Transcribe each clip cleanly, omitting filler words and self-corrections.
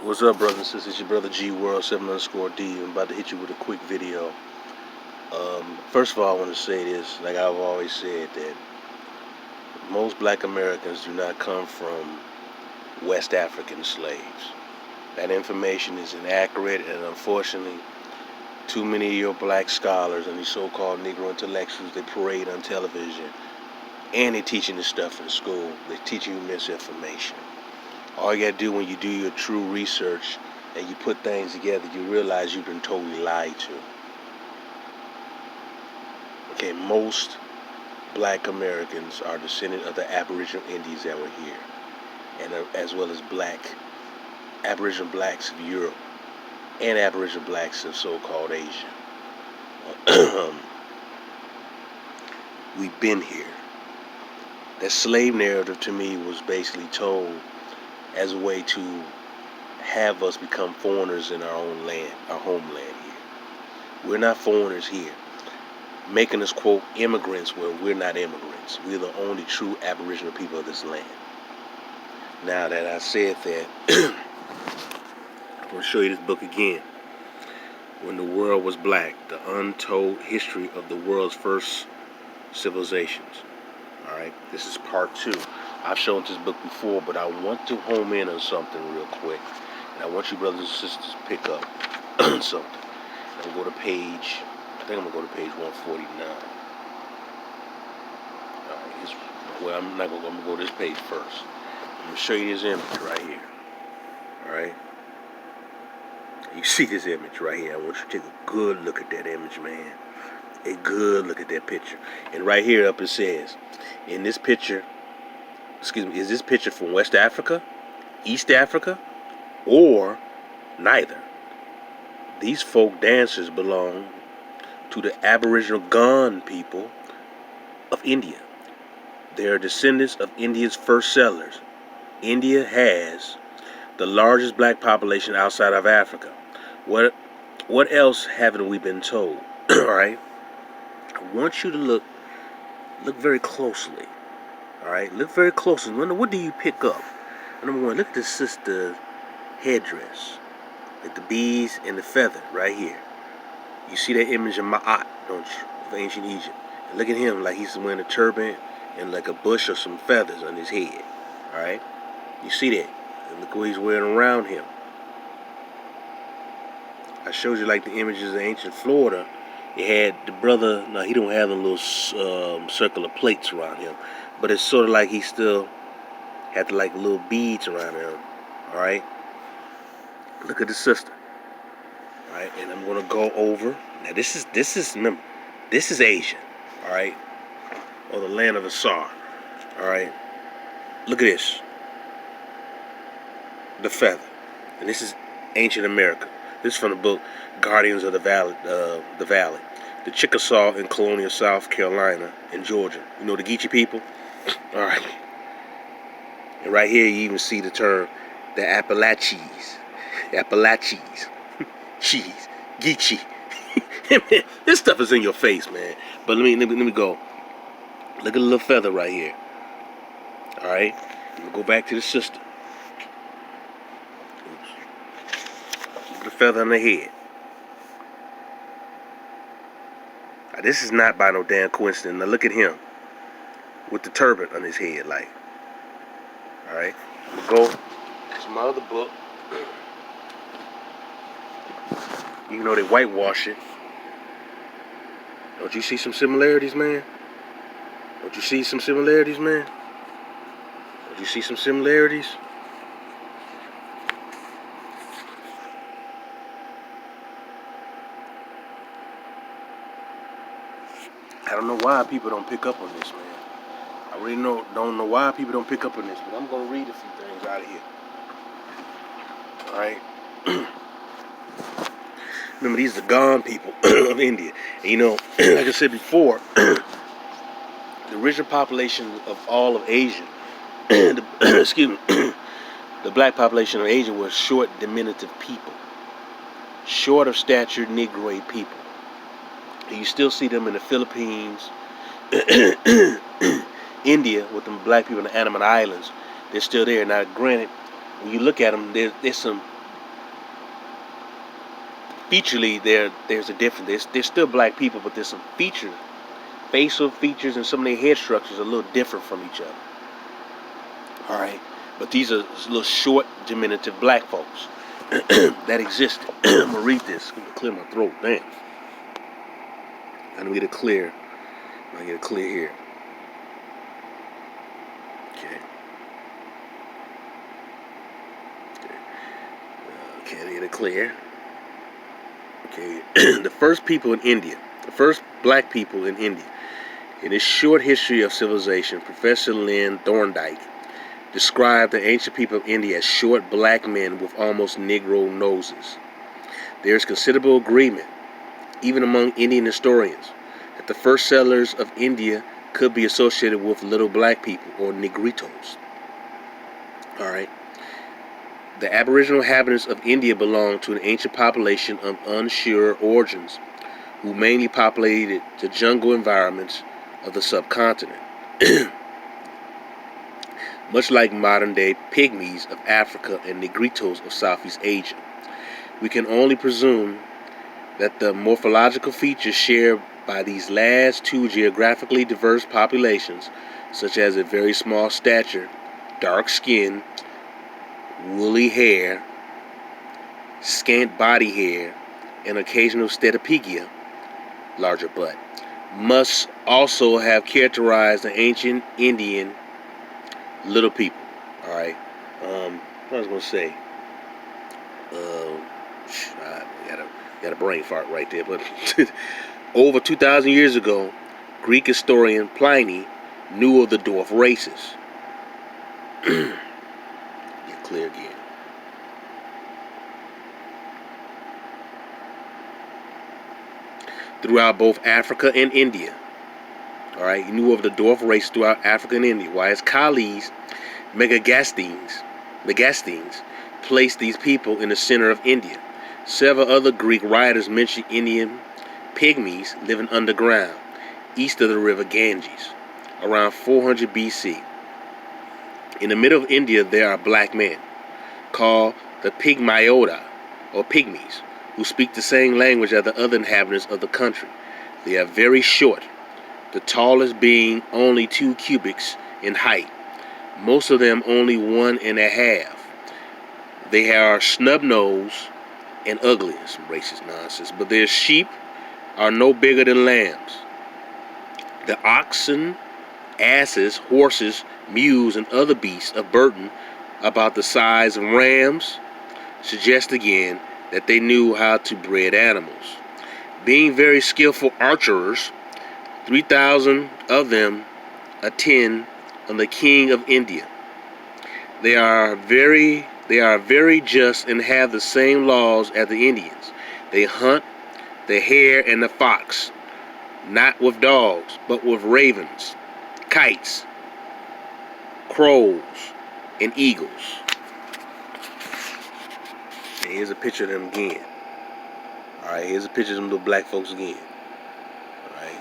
What's up, brothers and sisters? It's your brother G World 7_D. I'm about to hit you with a quick video. First of all, I want to say this, like I've always said, that most black Americans do not come from West African slaves. That information is inaccurate, and unfortunately, too many of your black scholars and these so-called Negro intellectuals, they parade on television, and they're teaching this stuff in school. They're teaching you misinformation. All you gotta do when you do your true research and you put things together, you realize you've been totally lied to. Okay, most black Americans are descendant of the Aboriginal Indians that were here, and as well as Aboriginal blacks of Europe and Aboriginal blacks of so-called Asia. We've been here. That slave narrative to me was basically told as a way to have us become foreigners in our own land, our homeland here. We're not foreigners here, making us, quote, immigrants where we're not immigrants. We're the only true Aboriginal people of this land. Now that I said that, I'm going to show you this book again. When the World Was Black, The Untold History of the World's First Civilizations. Alright, this is part 2. I've shown this book before, but I want to home in on something real quick. And I want you brothers and sisters to pick up something. I'm going to go to page, I think I'm going to go to page 149. Alright, well, I'm going to go to this page first. I'm going to show you this image right here. Alright? You see this image right here. I want you to take a good look at that image, man. A good look at that picture. And right here up it says, in this picture, is this picture from West Africa, East Africa, or neither? These folk dancers belong to the Aboriginal Gun people of India. They are descendants of India's first settlers. India has the largest black population outside of Africa. What else haven't we been told? Alright? I want you to look very closely. Alright, look very closely. What do you pick up? Number one, look at the sister headdress. Like the beads and the feather right here. You see that image of Ma'at, don't you? Of ancient Egypt. And look at him like he's wearing a turban and like a bush or some feathers on his head. Alright? You see that? And look what he's wearing around him. I showed you like the images of ancient Florida. It had the brother, no, he don't have a little circular plates around him. But it's sort of like he still had the, like little beads around him. Alright? Look at the sister. Alright, and I'm gonna go over. Now this is remember, this is Asia. Alright? Or the land of Asar. Alright? Look at this. The feather. And this is ancient America. This is from the book Guardians of the Valley. The Chickasaw in colonial South Carolina and Georgia. You know the Geechee people? Alright. And right here you even see the term the Appalachies. Cheese. Geechee. This stuff is in your face, man. But let me go. Look at the little feather right here. Alright? I'm gonna go back to the sister. Look at the feather on the head. Now, this is not by no damn coincidence. Now look at him with the turban on his head, like. Alright? I'm gonna go to my other book. Even though they whitewash it. Don't you see some similarities, man? Don't you see some similarities, man? Don't you see some similarities? I don't know why people don't pick up on this, man. I really don't know why people don't pick up on this, but I'm going to read a few things out of here. Alright? Remember, these are the Gon people of India. And you know, like I said before, the original population of all of Asia, excuse me, the black population of Asia was short, diminutive people. Short of stature, Negroid people. And you still see them in the Philippines, India, with them black people in the Andaman Islands. They're still there. Now, granted, when you look at them, there's some featurely, there's a difference. There's still black people, but there's some facial features, and some of their head structures are a little different from each other. All right, but these are little short, diminutive black folks that existed. I'm gonna read this. I'm gonna clear my throat. Damn. I'm gonna get it clear. I'm gonna get it clear here. Okay. Okay, I get it clear. Okay. The first black people in India. In his short history of civilization, Professor Lynn Thorndike described the ancient people of India as short black men with almost Negro noses. There is considerable agreement, even among Indian historians, that the first settlers of India could be associated with little black people, or negritos. Alright. The Aboriginal inhabitants of India belong to an ancient population of unsure origins, who mainly populated the jungle environments of the subcontinent. Much like modern-day pygmies of Africa and negritos of Southeast Asia. We can only presume that the morphological features shared by these last two geographically diverse populations, such as a very small stature, dark skin, woolly hair, scant body hair, and occasional steatopegia, larger butt, must also have characterized the ancient Indian little people. All right. What I was gonna say. I got a brain fart right there. But over 2,000 years ago, Greek historian Pliny knew of the dwarf races. Get clear again. Throughout both Africa and India. All right, he knew of the dwarf race throughout Africa and India, while his colleagues, Megasthenes, placed these people in the center of India. Several other Greek writers mention Indian pygmies living underground, east of the river Ganges, around 400 BC. In the middle of India, there are black men, called the Pygmaiota, or pygmies, who speak the same language as the other inhabitants of the country. They are very short, the tallest being only 2 cubits in height, most of them only 1.5. They are snub-nosed and ugly. Some racist nonsense. But their sheep are no bigger than lambs. The oxen, asses, horses, mules, and other beasts of burden about the size of rams suggest again that they knew how to breed animals. Being very skillful archers, 3,000 of them attend on the king of India. They are very just and have the same laws as the Indians. They hunt the hare and the fox, not with dogs, but with ravens, kites, crows, and eagles. And here's a picture of them again. Alright, here's a picture of them little black folks again. Alright.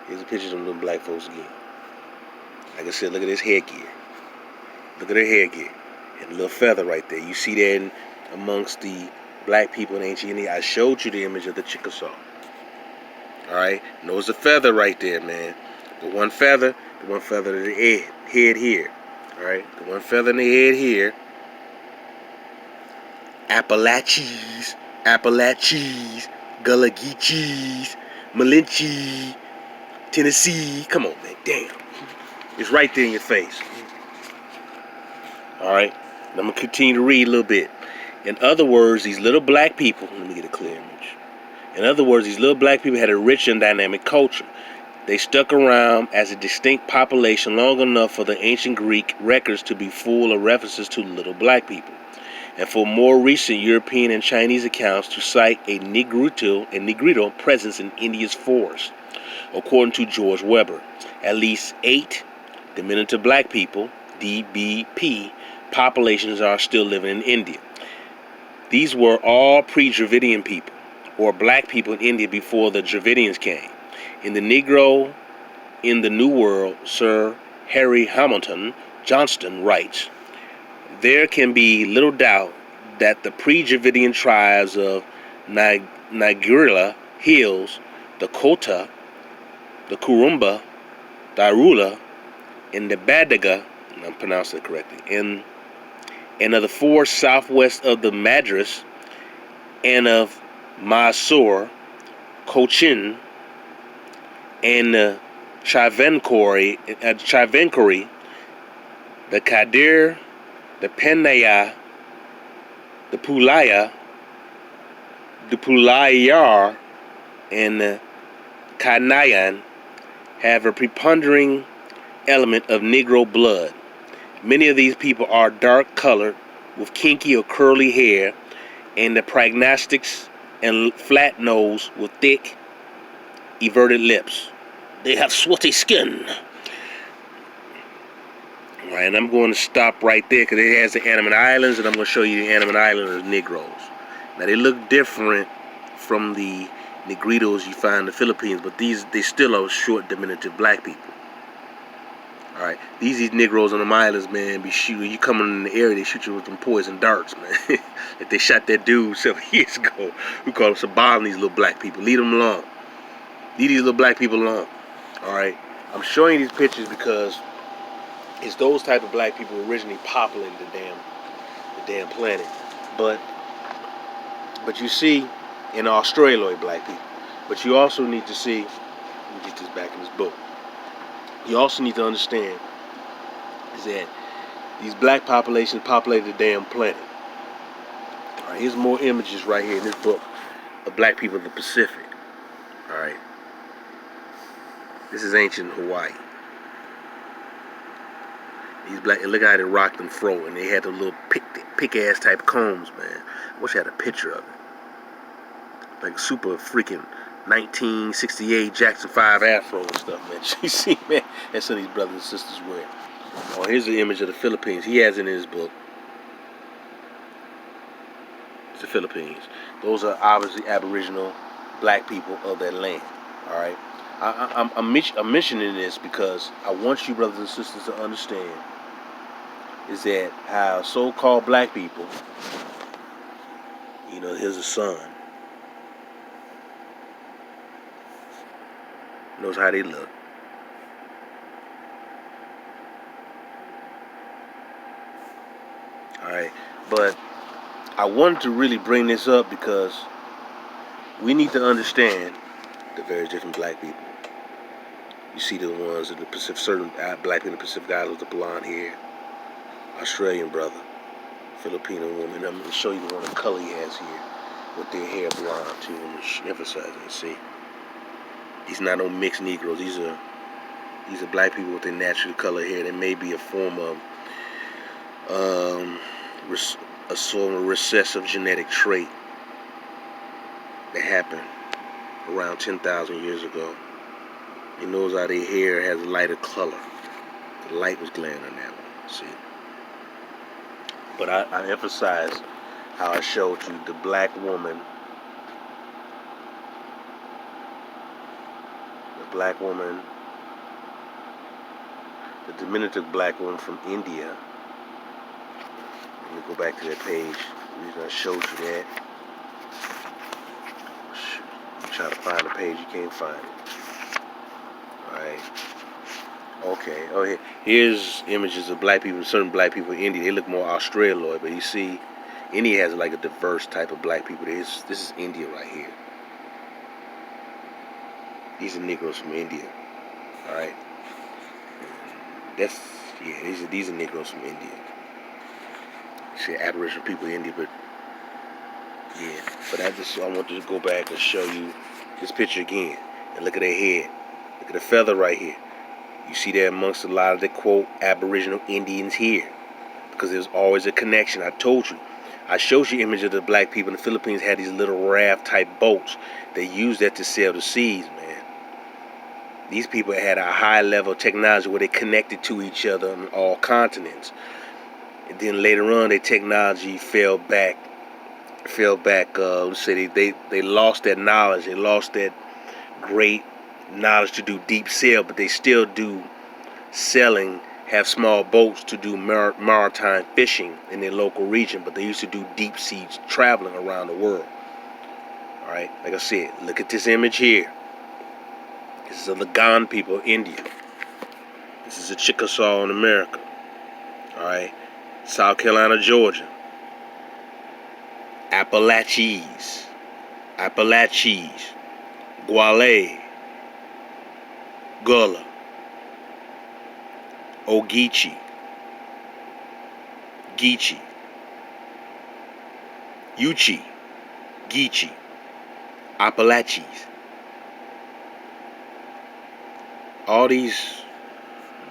Here's a picture of them little black folks again. Like I said, look at this headgear. Look at their headgear. And a little feather right there. You see that amongst the black people in ancient India. I showed you the image of the Chickasaw. Alright? Notice the feather right there, man. The one feather in the head here. Alright? The one feather in the head here. Appalachies, Gullah Geechees, Malinche, Tennessee. Come on, man. Damn. It's right there in your face. Alright? I'm going to continue to read a little bit. In other words, these little black people, let me get a clear image. In other words, these little black people had a rich and dynamic culture. They stuck around as a distinct population long enough for the ancient Greek records to be full of references to little black people, and for more recent European and Chinese accounts to cite a negrito presence in India's forest. According to George Weber, at least 8 diminutive black people, DBP, populations are still living in India. These were all pre-Dravidian people, or black people in India before the Dravidians came. In the Negro in the New World, Sir Harry Hamilton Johnston writes, "There can be little doubt that the pre-Dravidian tribes of Niagara Hills, the Kota, the Kurumba, the Arula, and the Badaga, I'm pronouncing it correctly, and of the forests southwest of the Madras, and of Mysore, Cochin, and the Travancore, the Kadir, the Penaya, the Pulaya, the Pulayar, and the Kanayan have a preponderating element of Negro blood. Many of these people are dark colored with kinky or curly hair, and the prognostics and flat nose with thick, everted lips. They have sweaty skin. All right, and I'm going to stop right there because it has the Andaman Islands, and I'm going to show you the Andaman Islanders Negroes. Now they look different from the Negritos you find in the Philippines, but they still are short, diminutive black people. All right, these Negroes on them islands, man, be shooting. You coming in the area, they shoot you with them poison darts, man. If they shot that dude several years ago, we call them Sabalim, these little black people. Leave them alone. Leave these little black people alone. All right, I'm showing you these pictures because it's those type of black people who originally populated the damn planet. But you see, in Australian black people. But you also need to see. Let me get this back in this book. You also need to understand is that these black populations populated the damn planet. All right, here's more images right here in this book of black people in the Pacific. All right, this is ancient Hawaii. These black, look how they rocked and fro, and they had the little pick ass type combs, man. I wish I had a picture of it, like super freaking 1968 Jackson 5 Afro and stuff, man. You see, man, that's what these brothers and sisters wear. Oh, here's the image of the Philippines. He has it in his book. It's the Philippines. Those are obviously Aboriginal black people of that land. All right. I'm mentioning this because I want you brothers and sisters to understand is that how so-called black people, you know, here's a son, knows how they look. Alright, but I wanted to really bring this up because we need to understand the various different black people. You see the ones in the Pacific, certain black in the Pacific Islands, the blonde hair, Australian brother, Filipino woman. I'm going to show you the one of color he has here with their hair blonde too. I'm going to emphasize it. See, these not no mixed Negroes. These are black people with their natural color hair. They may be a form of a sort of recessive genetic trait that happened around 10,000 years ago. You notice how their hair has a lighter color. The light was glaring on that one, see. But I emphasize how I showed you the black woman, the diminutive black woman from India. Let me go back to that page. The reason I showed you that. You try to find the page, you can't find it. Alright. Okay. Oh, here's images of black people, certain black people in India. They look more Australoid, but you see, India has like a diverse type of black people. This is India right here. These are Negroes from India. Alright. These are Negroes from India. You see Aboriginal people in India, but yeah. But I want to go back and show you this picture again. And look at their head. Look at the feather right here. You see that amongst a lot of the quote Aboriginal Indians here, because there's always a connection. I told you. I showed you image of the black people in the Philippines had these little raft type boats. They used that to sail the seas, man. These people had a high level of technology where they connected to each other on all continents. And then later on, their technology fell back. Let's say they lost that knowledge. They lost that great knowledge to do deep sail, but they still do sailing have small boats to do maritime fishing in their local region, but they used to do deep sea traveling around the world. All right, like I said, look at this image here. This is of the Gan people of India. This is a Chickasaw in America. All right, South Carolina, Georgia. Appalachians, Gwale, Gullah, Ogeechee, Geechee, Uchee, Geechee, Appalachians. All these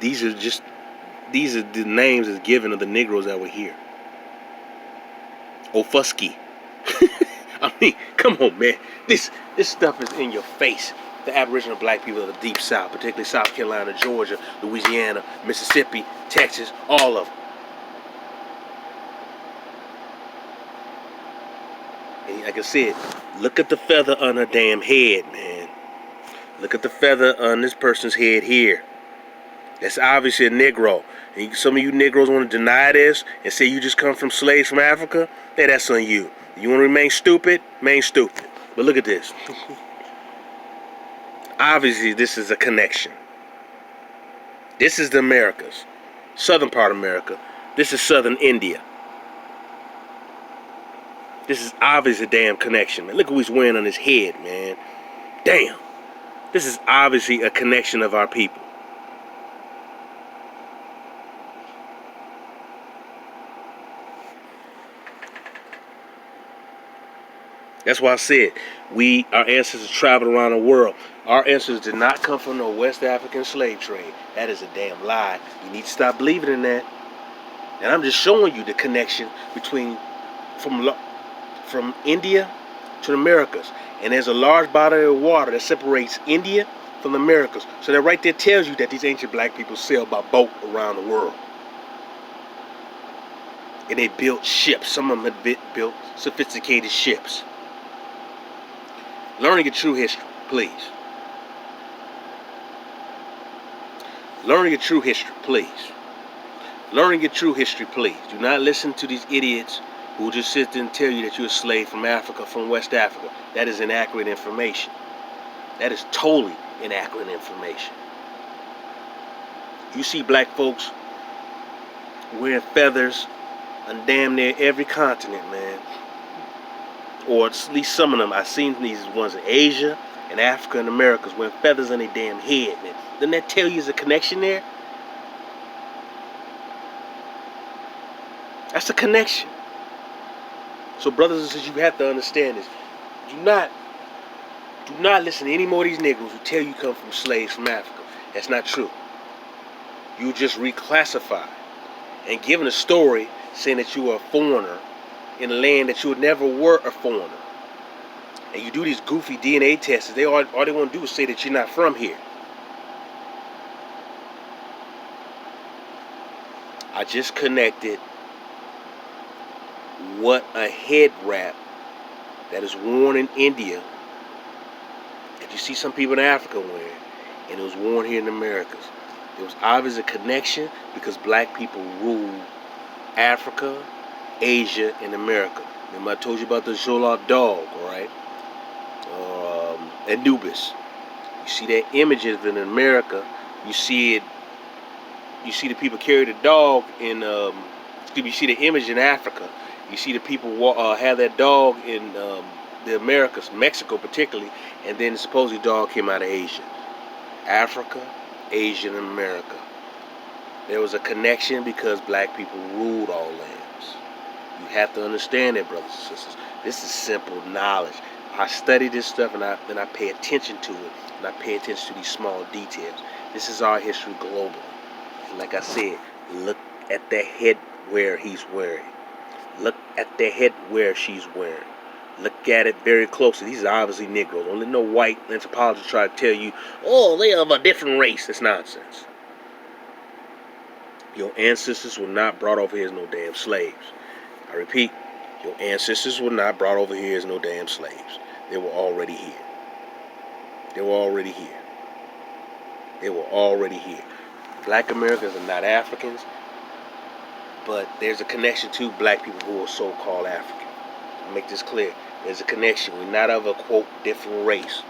are the names that's given of the Negroes that were here. Ofuskie. I mean, come on, man. This stuff is in your face. The Aboriginal black people of the Deep South, particularly South Carolina, Georgia, Louisiana, Mississippi, Texas, all of them. And like I said, look at the feather on her damn head, man. Look at the feather on this person's head here. That's obviously a Negro. And some of you Negroes want to deny this and say you just come from slaves from Africa. Hey, that's on you. You want to remain stupid? Remain stupid. But look at this. Obviously, this is a connection. This is the Americas. Southern part of America. This is southern India. This is obviously a damn connection, man. Look what he's wearing on his head, man. Damn. This is obviously a connection of our people. That's why I said our ancestors traveled around the world. Our ancestors did not come from no West African slave trade. That is a damn lie. You need to stop believing in that. And I'm just showing you the connection between from India to the Americas. And there's a large body of water that separates India from the Americas. So that right there tells you that these ancient black people sailed by boat around the world. And they built ships. Some of them had built sophisticated ships. Learning your true history, please. Learning your true history, please. Learning your true history, please. Do not listen to these idiots who just sit there and tell you that you're a slave from Africa, from West Africa. That is inaccurate information. That is totally inaccurate information. You see black folks wearing feathers on damn near every continent, man. Or at least some of them. I've seen these ones in Asia and Africa and Americas wearing feathers on their damn head, man. Doesn't that tell you there's a connection there? That's a connection. So brothers and sisters, you have to understand this. Do not listen to any more of these Negroes who tell you come from slaves from Africa. That's not true. You just reclassify and given a story saying that you are a foreigner in a land that you never were a foreigner. And you do these goofy DNA tests. All they want to do is say that you're not from here. I just connected what a head wrap that is worn in India that you see some people in Africa wearing, and it was worn here in the Americas. There was obviously a connection because black people ruled Africa, Asia, and America. Remember I told you about the Zola dog, right? Anubis. You see that image of it in America. You see it. You see the people carry the dog in. You see the image in Africa. You see the people have that dog in the Americas, Mexico particularly, and then supposedly dog came out of Asia. Africa, Asia, and America. There was a connection because black people ruled all lands. You have to understand that, brothers and sisters. This is simple knowledge. I study this stuff and I pay attention to it, and I pay attention to these small details. This is our history globally. And like I said, look at the headwear he's wearing. Look at the headwear she's wearing. Look at it very closely. These are obviously Negroes. Don't let no white anthropologist try to tell you, oh, they are of a different race. That's nonsense. Your ancestors were not brought over here as no damn slaves. I repeat, your ancestors were not brought over here as no damn slaves. They were already here. They were already here. They were already here. Black Americans are not Africans, but there's a connection to black people who are so-called African. I'll make this clear. There's a connection. We're not of a, quote, different race.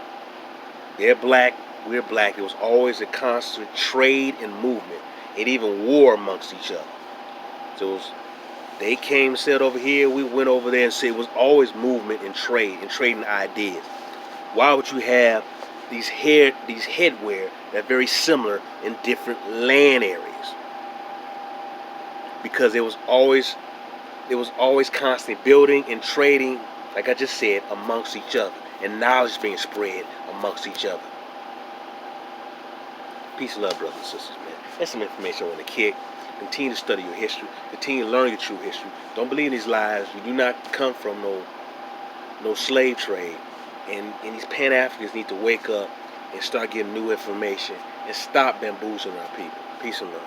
They're black, we're black. There was always a constant trade and movement, and even war amongst each other. So they came and said over here, we went over there and said it was always movement and trade and trading ideas. Why would you have these headwear that are very similar in different land areas? Because there was always constantly building and trading, like I just said, amongst each other, and knowledge being spread amongst each other. Peace and love, brothers and sisters, man. That's some information I want to kick. Continue to study your history. Continue to learn your true history. Don't believe in these lies. We do not come from no slave trade. And these Pan-Africans need to wake up and start getting new information and stop bamboozling our people. Peace and love.